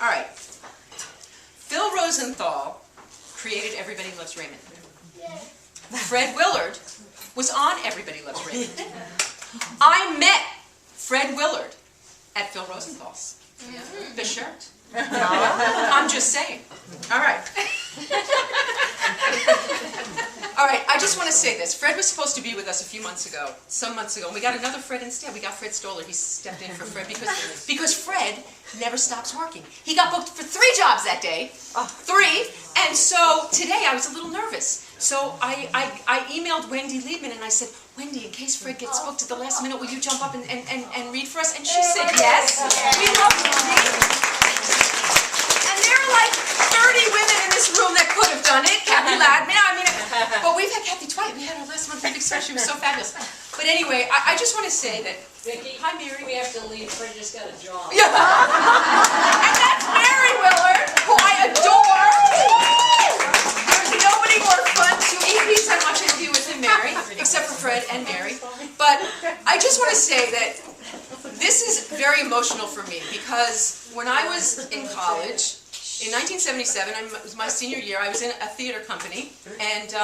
All right. Phil Rosenthal created Everybody Loves Raymond. Fred Willard was on Everybody Loves Raymond. I met Fred Willard at Phil Rosenthal's. The shirt. I'm just saying. All right. All right, I just want to say this. Fred was supposed to be with us some months ago, and we got another Fred instead. We got Fred Stoller. He stepped in for Fred because Fred never stops working. He got booked for 3 jobs that day. 3. And so today I was a little nervous. So I emailed Wendy Liebman and I said, Wendy, in case Fred gets booked at the last minute, will you jump up and read for us? And she said yes. We love Wendy. And there are like 30 women in this room that could have done it. Kathy Ladd, but we've had Kathy twice. We had her last month in Express. She was so fabulous. But anyway, I just want to say that. Vicki, hi, Mary. We have to leave. Fred just got a job. Yeah. And that's Mary Willard, who I adore. There's nobody more fun to eat pizza and watch an interview with than Mary, except for Fred and Mary. But I just want to say that this is very emotional for me because when I was in college, in 1977, it was my senior year, I was in a theater company, and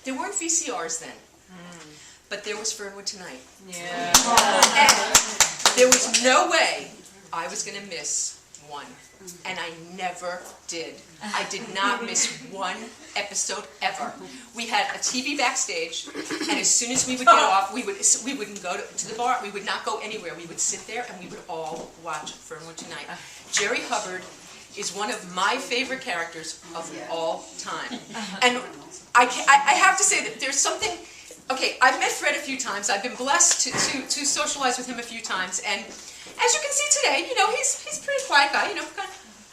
there weren't VCRs then, but there was Fernwood Tonight. Yeah. And there was no way I was going to miss one, and I never did. I did not miss one episode ever. We had a TV backstage, and as soon as we would get off, we wouldn't go to the bar, we would not go anywhere. We would sit there, and we would all watch Fernwood Tonight. Jerry Hubbard is one of my favorite characters of all time. And I have to say that there's something, okay, I've met Fred a few times. I've been blessed to socialize with him a few times. And as you can see today, he's a pretty quiet guy,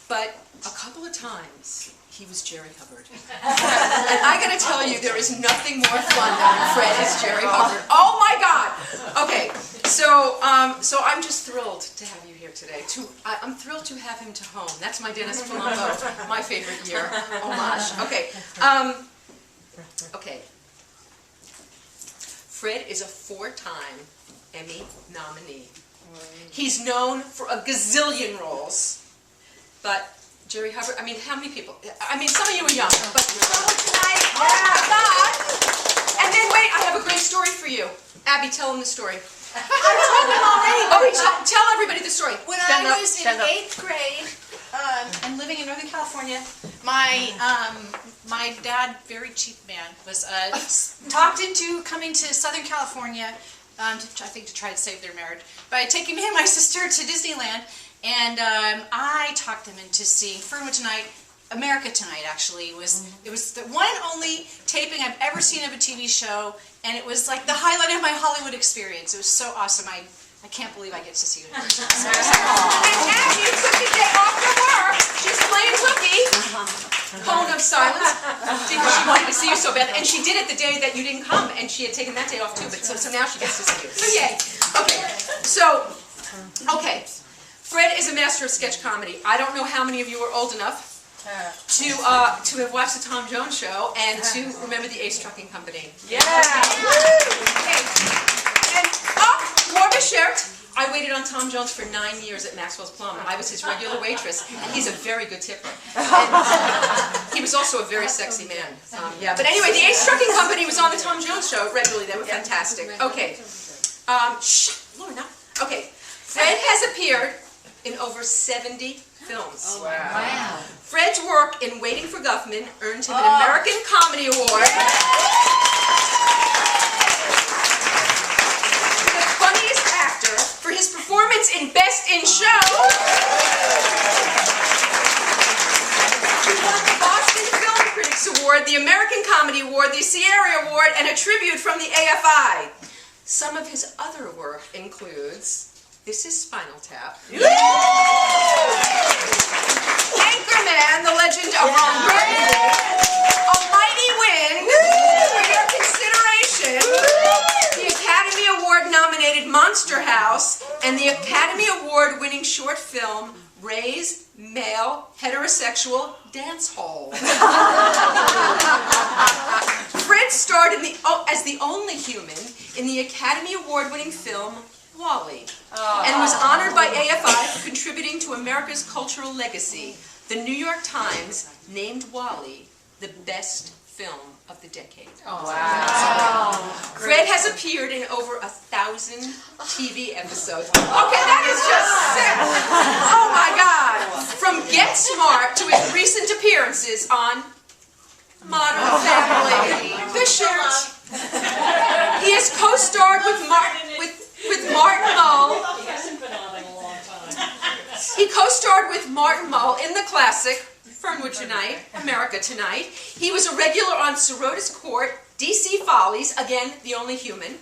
but a couple of times, he was Jerry Hubbard. And I gotta tell you, there is nothing more fun than when Fred is Jerry Hubbard. Oh my God! Okay, so I'm just thrilled to have you here today. I'm thrilled to have him to home. That's my Dennis Palumbo, my favorite year homage. Okay, okay. Fred is a 4-time Emmy nominee. He's known for a gazillion roles, but Jerry Hubbard, how many people? Some of you are young, but tonight, oh my God! And then wait, I have a great story for you. Abby, tell them the story. I told them already. Tell everybody the story. When I was in 8th grade and living in Northern California, my dad, very cheap man, was talked into coming to Southern California, I think to try to save their marriage, by taking me and my sister to Disneyland. And I talked them into seeing Fernwood Tonight. America Tonight, actually, it was the one and only taping I've ever seen of a TV show, and it was like the highlight of my Hollywood experience. It was so awesome. I can't believe I get to see you in person. And Abby took the day off from work. She's playing hooky. Cone of silence. Because she wanted to see you so bad. And she did it the day that you didn't come, and she had taken that day off too. But so now she gets to see you. So yay. Okay. Okay. Fred is a master of sketch comedy. I don't know how many of you are old enough to have watched the Tom Jones Show and to remember the Ace Trucking Company. Yeah. Okay. And Morga Schert. I waited on Tom Jones for 9 years at Maxwell's Plum. I was his regular waitress, and he's a very good tipper. And he was also a very sexy man. Yeah. But anyway, the Ace Trucking Company was on the Tom Jones Show regularly. They were fantastic. Okay. Laura, okay. Fred has appeared in over 70 films. Oh, wow. Fred's work in Waiting for Guffman earned him an American Comedy Award. The funniest actor for his performance in Best in Show. He won the Boston Film Critics Award, the American Comedy Award, the Sierra Award, and a tribute from the AFI. Some of his other work includes This is Spinal Tap. Anchorman, The Legend of A Mighty Wind, for your consideration, the Academy Award-nominated Monster House, and the Academy Award-winning short film, Ray's Male Heterosexual Dance Hall. Fred starred as the only human in the Academy Award-winning film, Wall-E, and was honored by AFI for contributing contributing to America's cultural legacy, the New York Times named Wall-E the best film of the decade. Oh, wow. Fred has appeared in over 1,000 TV episodes. Okay, that is just sick. Oh my God. From Get Smart to his recent appearances on Modern Family, Fishers. He has co-starred with Martin Mull. He hasn't been on in a long time. He co-starred with Martin Mull in the classic Fernwood Tonight, America Tonight. He was a regular on Sirota's Court, DC Follies, again, the only human.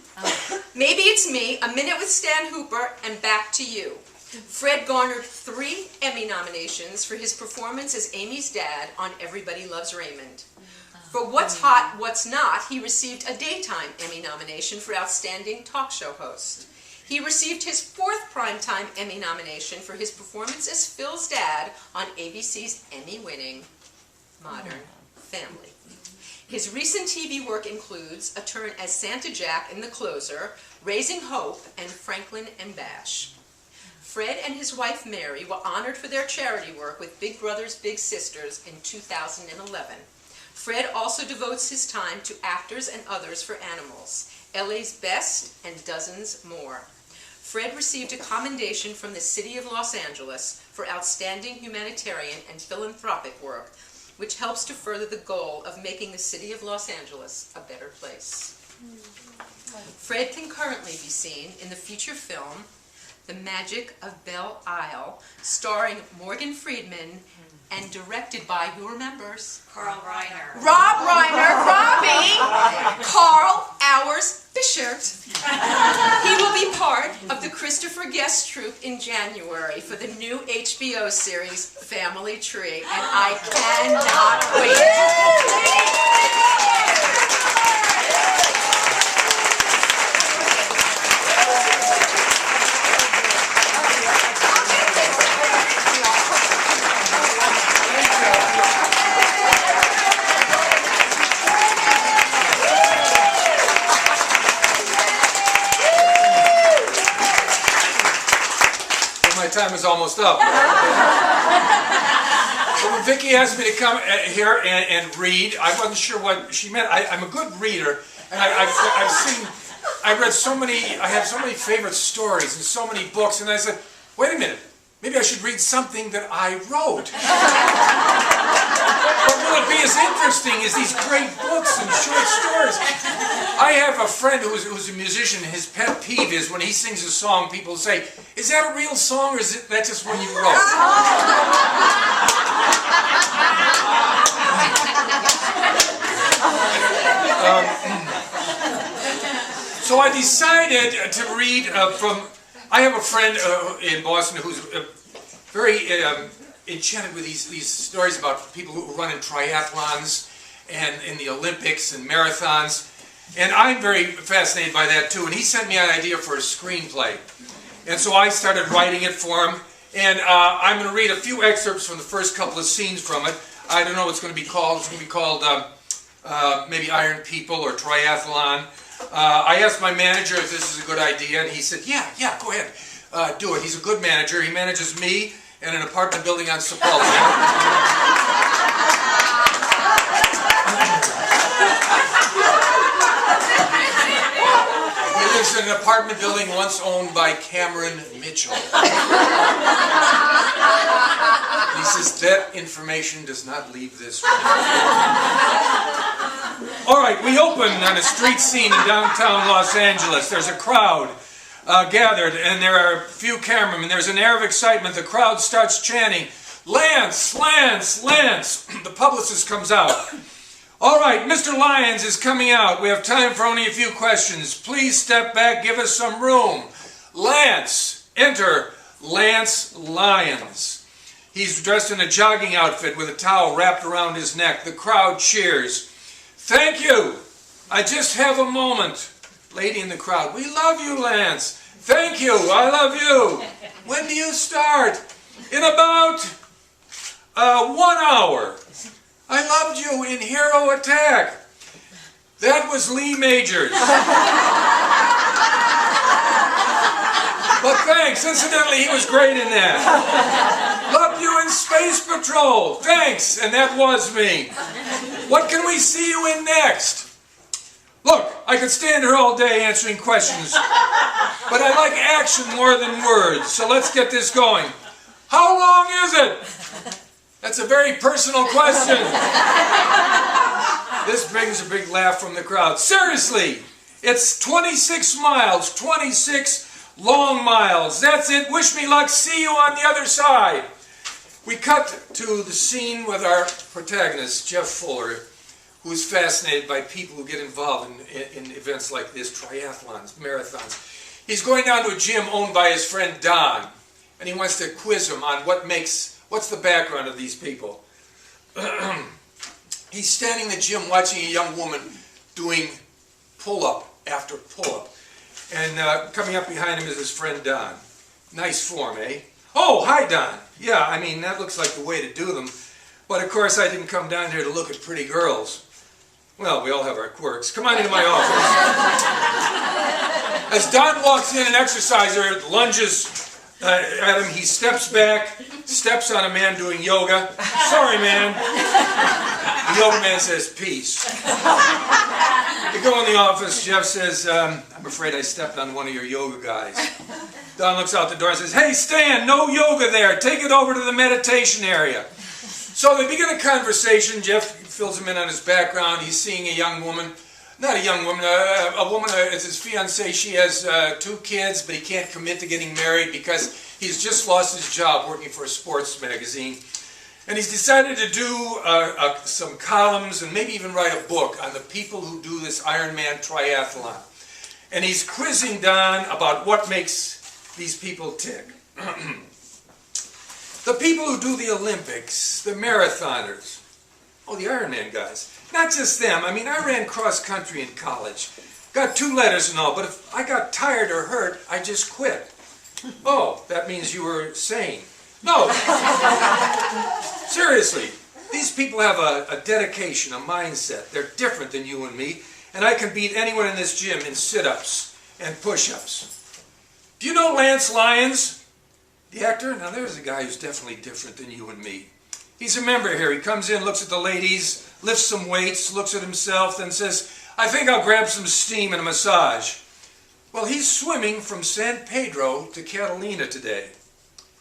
Maybe It's Me, A Minute with Stan Hooper, and Back to You. Fred garnered 3 Emmy nominations for his performance as Amy's dad on Everybody Loves Raymond. For What's Hot, What's Not, he received a Daytime Emmy nomination for Outstanding Talk Show Host. He received his 4th Primetime Emmy nomination for his performance as Phil's dad on ABC's Emmy-winning Modern Family. His recent TV work includes a turn as Santa Jack in The Closer, Raising Hope, and Franklin and Bash. Fred and his wife Mary were honored for their charity work with Big Brothers Big Sisters in 2011. Fred also devotes his time to Actors and Others for Animals, LA's Best, and dozens more. Fred received a commendation from the City of Los Angeles for outstanding humanitarian and philanthropic work, which helps to further the goal of making the City of Los Angeles a better place. Fred can currently be seen in the feature film The Magic of Belle Isle, starring Morgan Freeman and directed by, who remembers? Carl Reiner. Rob Reiner, Robbie, Carl Hours Fisher. He will be part of the Christopher Guest troupe in January for the new HBO series Family Tree, and I cannot wait. My time is almost up. So when Vicki asked me to come here and read, I wasn't sure what she meant. I'm a good reader, and I have so many favorite stories and so many books, and I said, wait a minute, maybe I should read something that I wrote. But will it be as interesting as these great books and short stories? I have a friend who's a musician. His pet peeve is when he sings a song, people say, is that a real song or is that just one you wrote? So I decided to read I have a friend in Boston who's very enchanted with these stories about people who run in triathlons and in the Olympics and marathons. And I'm very fascinated by that too. And he sent me an idea for a screenplay. And so I started writing it for him. And I'm going to read a few excerpts from the first couple of scenes from it. I don't know what it's going to be called. It's going to be called maybe Iron People or Triathlon. I asked my manager if this is a good idea, and he said, yeah, go ahead, do it. He's a good manager. He manages me and an apartment building on Sepulveda. He lives in an apartment building once owned by Cameron Mitchell. He says, that information does not leave this room. All right, we open on a street scene in downtown Los Angeles. There's a crowd gathered, and there are a few cameramen. There's an air of excitement. The crowd starts chanting, Lance, Lance, Lance. The publicist comes out. All right, Mr. Lyons is coming out. We have time for only a few questions. Please step back, give us some room. Lance, enter Lance Lyons. He's dressed in a jogging outfit with a towel wrapped around his neck. The crowd cheers. Thank you. I just have a moment. Lady in the crowd, we love you, Lance. Thank you, I love you. When do you start? In about 1 hour. I loved you in Hero Attack. That was Lee Majors. But thanks. Incidentally, he was great in that. Loved you in Space Patrol. Thanks. And that was me. What can we see you in next? Look, I could stand here all day answering questions, but I like action more than words, so let's get this going. How long is it? That's a very personal question. This brings a big laugh from the crowd. Seriously, it's 26 miles, 26 long miles. That's it. Wish me luck. See you on the other side. We cut to the scene with our protagonist, Jeff Fuller, who is fascinated by people who get involved in events like this, triathlons, marathons. He's going down to a gym owned by his friend Don, and he wants to quiz him on what's the background of these people. He's standing in the gym watching a young woman doing pull-up after pull-up, and coming up behind him is his friend Don. Nice form, eh? Oh, hi Don. Yeah, I mean, that looks like the way to do them, but of course I didn't come down here to look at pretty girls. Well, we all have our quirks. Come on into my office. As Don walks in, an exerciser lunges at him. He steps back, steps on a man doing yoga. Sorry, man. The yoga man says, peace. You go in the office, Jeff says, I'm afraid I stepped on one of your yoga guys. Don looks out the door and says, hey, Stan, no yoga there. Take it over to the meditation area. So they begin a conversation. Jeff fills him in on his background. He's seeing a young woman, not a young woman, a woman, it's his fiancée. She has 2 kids, but he can't commit to getting married because he's just lost his job working for a sports magazine. And he's decided to do some columns and maybe even write a book on the people who do this Ironman triathlon. And he's quizzing Don about what makes these people tick. The people who do the Olympics, the marathoners, oh, the Ironman guys. Not just them. I mean, I ran cross country in college. Got 2 letters and all, but if I got tired or hurt, I just quit. Oh, that means you were sane. No. Seriously, these people have a dedication, a mindset. They're different than you and me, and I can beat anyone in this gym in sit-ups and push-ups. Do you know Lance Lyons? The actor? Now there's a guy who's definitely different than you and me. He's a member here. He comes in, looks at the ladies, lifts some weights, looks at himself, then says, I think I'll grab some steam and a massage. Well, he's swimming from San Pedro to Catalina today.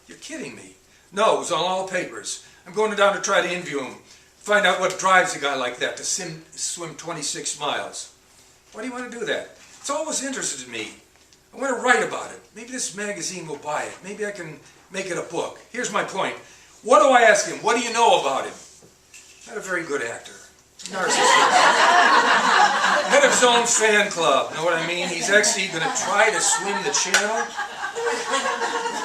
You're kidding me. No, it was on all the papers. I'm going down to try to interview him, find out what drives a guy like that to swim 26 miles. Why do you want to do that? It's always interested me. I want to write about it. Maybe this magazine will buy it. Maybe I can make it a book. Here's my point. What do I ask him? What do you know about him? Not a very good actor. Narcissist. Head of his own fan club. Know what I mean? He's actually going to try to swim the channel.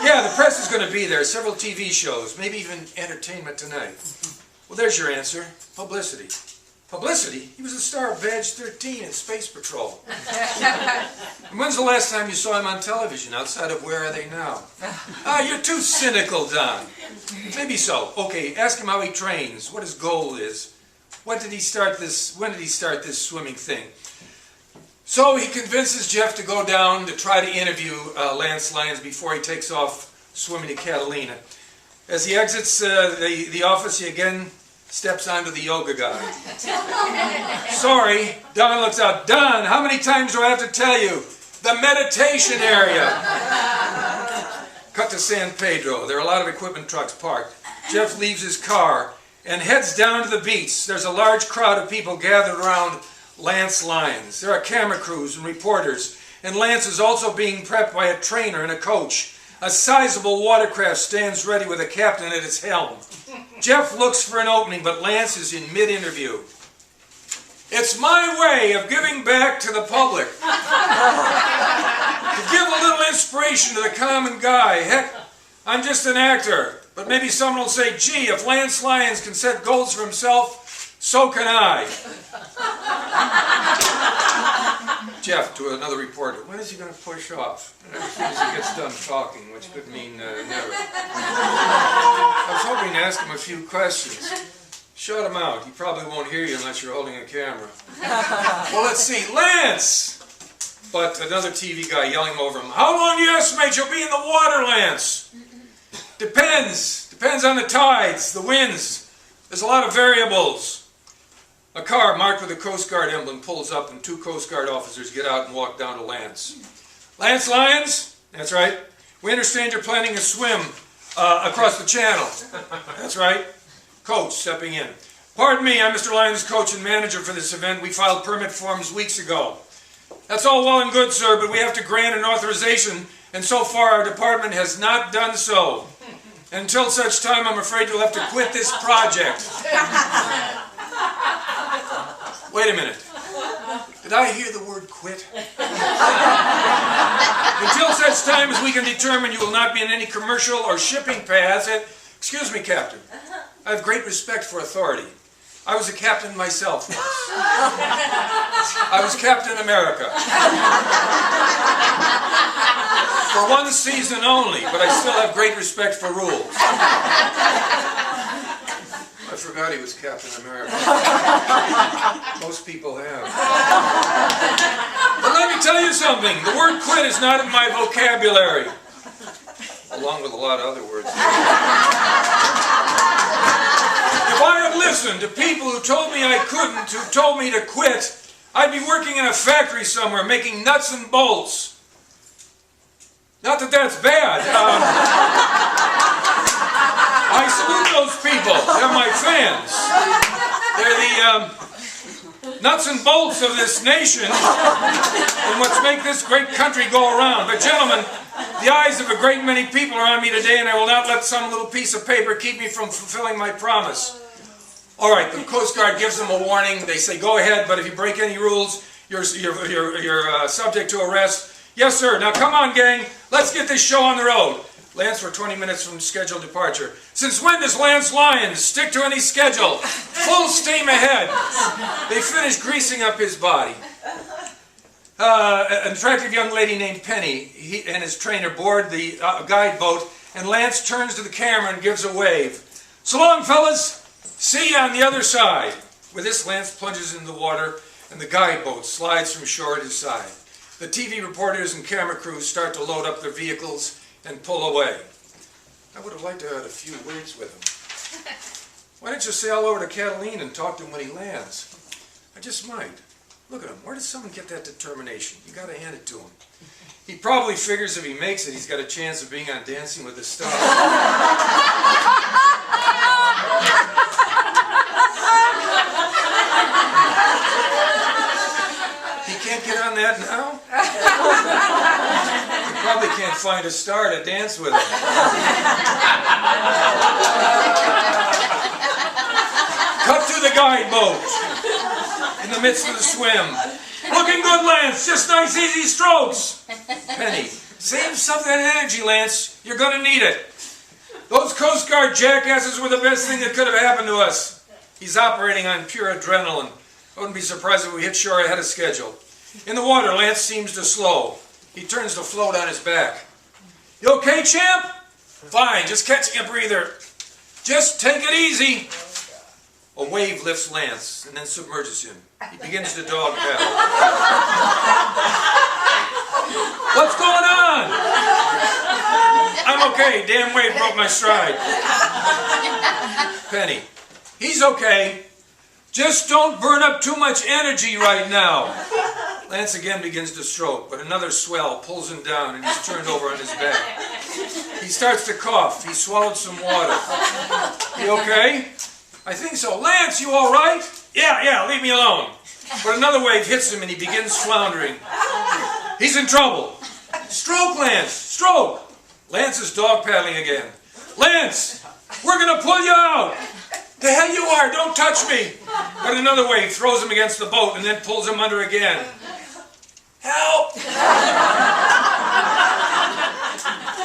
Yeah, the press is going to be there. Several TV shows. Maybe even Entertainment Tonight. Well, there's your answer. Publicity. Publicity? He was a star of Badge 13 in Space Patrol. And when's the last time you saw him on television outside of Where Are They Now? Ah, you're too cynical, Don. Maybe so. Okay, ask him how he trains, what his goal is. When did he start this swimming thing? So he convinces Jeff to go down to try to interview Lance Lyons before he takes off swimming to Catalina. As he exits the office, he again steps onto the yoga guy. Sorry, Don looks out. Don, how many times do I have to tell you? The meditation area. Cut to San Pedro. There are a lot of equipment trucks parked. Jeff leaves his car and heads down to the beach. There's a large crowd of people gathered around Lance Lyons. There are camera crews and reporters, and Lance is also being prepped by a trainer and a coach. A sizable watercraft stands ready with a captain at its helm. Jeff looks for an opening, but Lance is in mid-interview. It's my way of giving back to the public. To give a little inspiration to the common guy. Heck, I'm just an actor. But maybe someone will say, gee, if Lance Lyons can set goals for himself, so can I. Jeff, to another reporter, when is he going to push off? As soon as he gets done talking, which could mean never. I was hoping to ask him a few questions. Shut him out. He probably won't hear you unless you're holding a camera. Well, let's see. Lance! but another TV guy yelling over him, "How long do you estimate you'll be in the water, Lance?" Depends. Depends on the tides, the winds. There's a lot of variables. A car marked with a Coast Guard emblem pulls up and 2 Coast Guard officers get out and walk down to Lance. "Lance Lyons?" "That's right." "We understand you're planning a swim across the channel." "That's right." Coach stepping in. "Pardon me, I'm Mr. Lyons' coach and manager for this event. We filed permit forms weeks ago." "That's all well and good, sir, but we have to grant an authorization, and so far our department has not done so. Until such time, I'm afraid you'll have to quit this project." Wait a minute. Did I hear the word quit? "Until such time as we can determine you will not be in any commercial or shipping paths." "Excuse me, Captain. I have great respect for authority. I was a captain myself once. I was Captain America. For 1 season only, but I still have great respect for rules." I forgot he was Captain America. Most people have. But let me tell you something. The word quit is not in my vocabulary. Along with a lot of other words. If I had listened to people who told me I couldn't, who told me to quit, I'd be working in a factory somewhere making nuts and bolts. Not that that's bad. I salute those people. They're my fans. They're the nuts and bolts of this nation and what's make this great country go around. But gentlemen, the eyes of a great many people are on me today, and I will not let some little piece of paper keep me from fulfilling my promise. All right, the Coast Guard gives them a warning. They say, "Go ahead, but if you break any rules, you're subject to arrest." "Yes, sir. Now come on, gang. Let's get this show on the road." Lance, we're 20 minutes from scheduled departure. "Since when does Lance Lyons stick to any schedule? Full steam ahead." They finish greasing up his body. An attractive young lady named Penny and his trainer board the guide boat, and Lance turns to the camera and gives a wave. "So long, fellas. See you on the other side." With this, Lance plunges into the water, and the guide boat slides from shore at his side. The TV reporters and camera crews start to load up their vehicles and pull away. I would have liked to have had a few words with him. "Why don't you sail over to Catalina and talk to him when he lands?" "I just might. Look at him. Where did someone get that determination? You got to hand it to him. He probably figures if he makes it, he's got a chance of being on Dancing with the Stars." He can't get on that now? He probably can't find a star to dance with him. Cut to the guide boat in the midst of the swim. "Looking good, Lance. Just nice, easy strokes." Penny, "Save some of that energy, Lance. You're going to need it. Those Coast Guard jackasses were the best thing that could have happened to us." He's operating on pure adrenaline. I wouldn't be surprised if we hit shore ahead of schedule. In the water, Lance seems to slow. He turns to float on his back. "You okay, champ?" "Fine, just catching a breather." "Just take it easy." A wave lifts Lance and then submerges him. He begins to dog paddle. "What's going on?" "I'm okay. Damn wave broke my stride." Penny, "He's okay. Just don't burn up too much energy right now." Lance again begins to stroke, but another swell pulls him down and he's turned over on his back. He starts to cough. He swallowed some water. "You okay?" "I think so." "Lance, you all right?" Yeah, leave me alone." But another wave hits him and he begins floundering. He's in trouble. "Stroke, Lance, stroke." Lance is dog paddling again. "Lance, we're going to pull you out." "The hell you are, don't touch me." But another wave throws him against the boat and then pulls him under again. "Help!"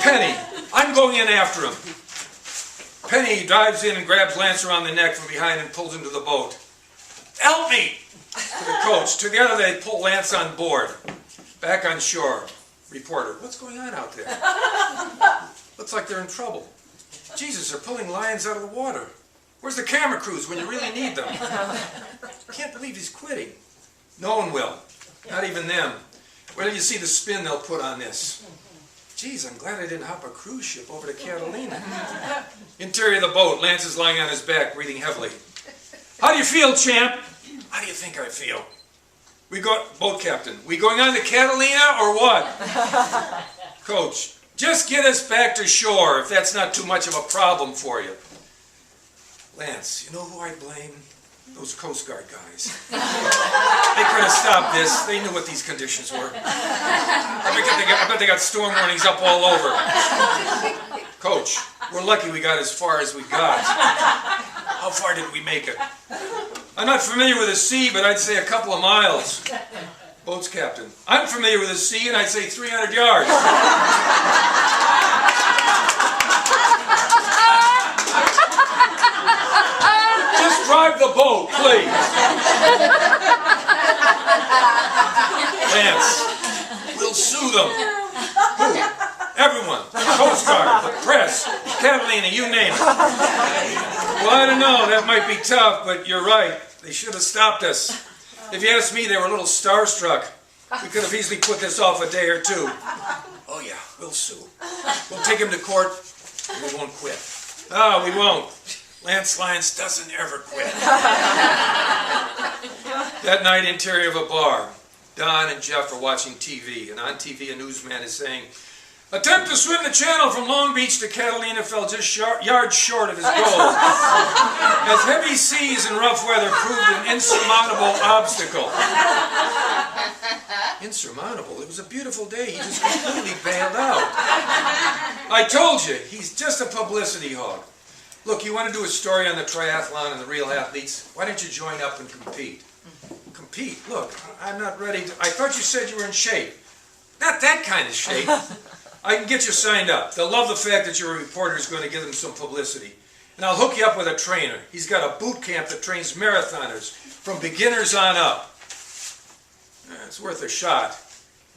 Penny, "I'm going in after him." Penny dives in and grabs Lance around the neck from behind and pulls him to the boat. "Help me!" To the coach. Together they pull Lance on board. Back on shore. Reporter, "What's going on out there?" "Looks like they're in trouble." "Jesus, they're pulling Lyons out of the water. Where's the camera crews when you really need them?" "Can't believe he's quitting." "No one will. Not even them. Wait till you see the spin they'll put on this. Geez, I'm glad I didn't hop a cruise ship over to Catalina. Interior of the boat. Lance is lying on his back, breathing heavily. How do you feel, champ? How do you think I feel? Boat captain, we going on to Catalina or what? Coach, just get us back to shore if that's not too much of a problem for you. Lance, you know who I blame? Those Coast Guard guys. They could have stopped this. They knew what these conditions were. I bet they got storm warnings up all over. Coach, we're lucky we got as far as we got. How far did we make it? I'm not familiar with the sea, but I'd say a couple of miles. Boat's captain. I'm familiar with the sea, and I'd say 300 yards. Just drive the boat, please. Lance, we'll sue them. Who? Everyone. The Coast Guard, the press, Catalina, you name it. Well, I don't know. That might be tough, but you're right. They should have stopped us. If you ask me, they were a little starstruck. We could have easily put this off a day or two. Oh yeah, we'll sue. We'll take him to court, and we won't quit. No, we won't. Lance Lyons doesn't ever quit. That night, interior of a bar. Don and Jeff are watching TV, and on TV a newsman is saying, attempt to swim the channel from Long Beach to Catalina fell just yards short of his goal, as heavy seas and rough weather proved an insurmountable obstacle. Insurmountable? It was a beautiful day. He just completely bailed out. I told you, he's just a publicity hog. Look, you want to do a story on the triathlon and the real athletes? Why don't you join up and compete? Compete? Look, I'm not ready to... I thought you said you were in shape. Not that kind of shape. I can get you signed up. They'll love the fact that your reporter is going to give them some publicity. And I'll hook you up with a trainer. He's got a boot camp that trains marathoners from beginners on up. It's worth a shot.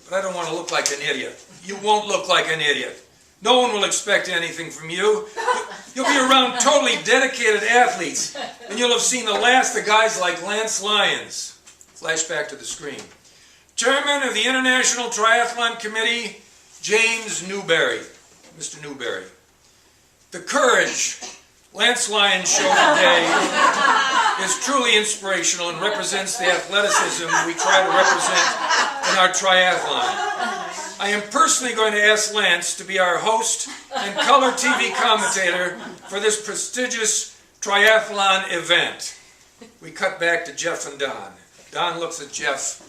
But I don't want to look like an idiot. You won't look like an idiot. No one will expect anything from you. You'll be around totally dedicated athletes. And you'll have seen the last of guys like Lance Lyons. Flashback to the screen. Chairman of the International Triathlon Committee, James Newberry. Mr. Newberry. The courage Lance Lyons showed today is truly inspirational and represents the athleticism we try to represent in our triathlon. I am personally going to ask Lance to be our host and color TV commentator for this prestigious triathlon event. We cut back to Jeff and Don. Don looks at Jeff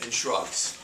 and shrugs.